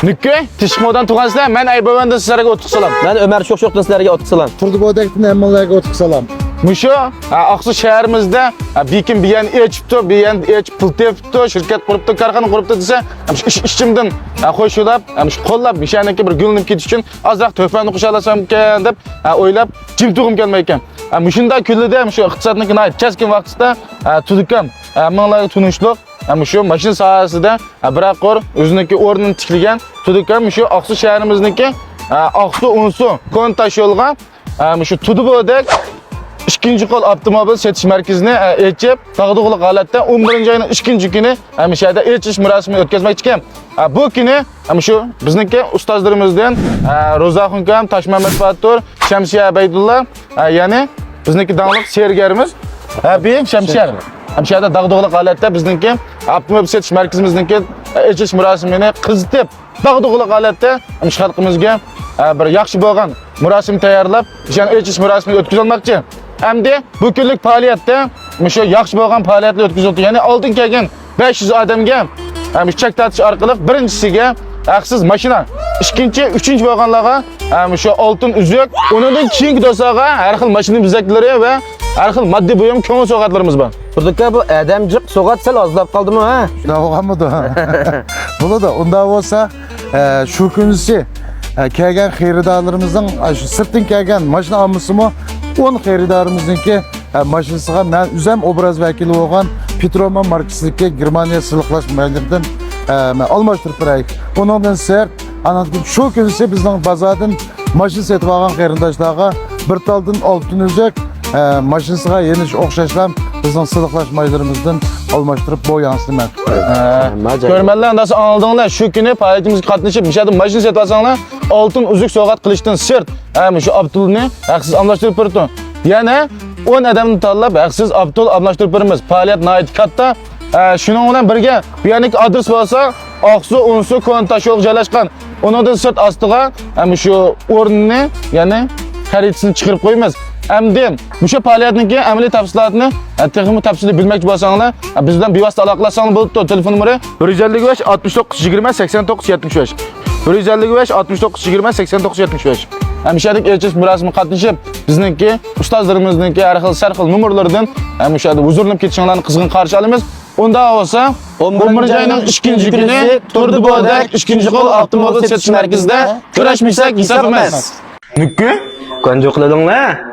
Nükü, tishmodan tuğansizlar, men Aybovanda sizlarga o'tib salam. Men Ömer Sho'qshoqdan sizlarga o'tib salam. Turdi Bodakdan hammalarga o'tib salam. Mushu Aqsu shaharimizda bekin biyan echibdi, biyan pul tepibdi, shirkat quribdi, korxona quribdi desa, ishchimdan qo'shilib, shu qo'llab mishaniki bir gulnib ketish uchun ozroq to'fani qo'shalasam ekan deb o'ylab jim tug'im kelmay ekan. Shunda kunlarda shu iqtisodniki keskin vaqtida tudikam, manglarga tunishliq, shu mashina sohasida biraqor o'ziniki o'rnini tiklagan tudikam shu Aqsu shaharimizniki Aqsu Unsu kontash yo'lga shu Tudibodak İkinci kol avtomobil setiş merkezine elçip, dağdıqlı holatda 11. ayının ikinci günü şəhərdə elçiş murasimini ötkəzmək çıxam. Bu günü şu bizniki ustazlarımızdan Roza Xunkam, Taşməhəmməd Batur, Şəmsiyə Əbeydullah, yəni bizniki dağlıq sergərimiz bir Şəmsiyə. Şəhərdə dağdıqlı holatda bizniki avtomobil setiş merkezimizdeki elçiş murasimini qızıtıb, dağdıqlı holatda xalqimizga bir yaxşı bo'lgan murasim tayyorlab, yəni elçiş murasimini ötkəzilmoqchi. Hamda bu kunlik faoliyatda shu yaxshi bo'lgan faoliyatlar o'tkazildi. Ya'ni oldin kelgan 500 odamga chek tatish orqali birinchisiga haqsiz mashina, ikkinchi, uchinchi bo'lganlarga shu oltin uzuk, undan keyingi do'stlarga har xil mashina bizaklari va har xil moddiy buyum ko'ngil so'g'atlarimiz bor. Turdiqa bu adamjiq so'g'at sal ozlab qoldimi, ha? Shunda bo'lganmidi? Bo'ladi. Unda bo'lsa, shu kunisi kelgan xaridorlarimizning shu sirtdan kelgan mashina olmasimi 10 xaridorimizniki mashinasiga men o'zim obraz vakili bo'lgan Petroman markasidagi Germaniya siliqlash maydonidan almashtirib beray. Bundan sert ana shu kunisi bizning bozordan mashina sotib olgan qarindoshlarga bir taldan oltin uzak mashinasiga yenish o'xshashlam bizning siliqlash maydonimizdan almashtirib bo'yansizman. Ko'rmanlar andasi oldinglar, shu kuni faoliyatimizga qatnashib, mishada mashina sotib olsanglar, oltin uzuk so'g'at qilishdan sert shu Abdulni haqsiz almashtirib berdi. Yana 10 odamni tanlab haqsiz Abdul almashtirib beramiz. Faoliyat nihoyat katta. Shuning bilan birga bu yerlik adres bo'lsa, Aqsu Unsu kontash yo'l joylashgan. Undan sirt ostiga shu o'rnini, ya'ni xaridasini chiqarib qo'yamiz. Endi bu faoliyatniki amaliy tafsilotini texnik tafsilni bilmoqchi bo'lsanglar, biz bilan bevosita aloqalasanglar bo'ladi. Telefon nomeri 155 69 20 89 75. 155 69 20 89 75. Hemşehrik elçiş murasimi qatnashib, bizniki ustozlarimizniki har xil sarxil nomerlardan hemşehrik huzurlanib ketishinglarni qizg'in qarshi olamiz. Unda bo'lsa 11 ayning 2 kuni Turdibodak 2 qo'l avtomobil setish markazida ko'rishmasak hisob emas. Nukku? Qanjoqladinglar?